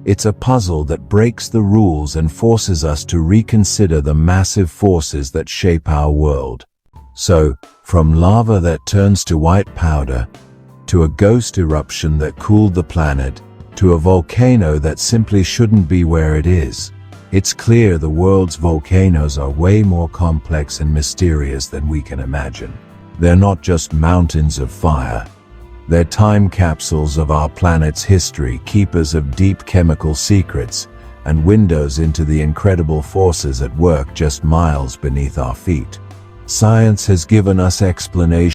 It's a puzzle that breaks the rules and forces us to reconsider the massive forces that shape our world. So, from lava that turns to white powder, to a ghost eruption that cooled the planet, to a volcano that simply shouldn't be where it is, it's clear the world's volcanoes are way more complex and mysterious than we can imagine. They're not just mountains of fire. They're time capsules of our planet's history, keepers of deep chemical secrets, and windows into the incredible forces at work just miles beneath our feet. Science has given us explanations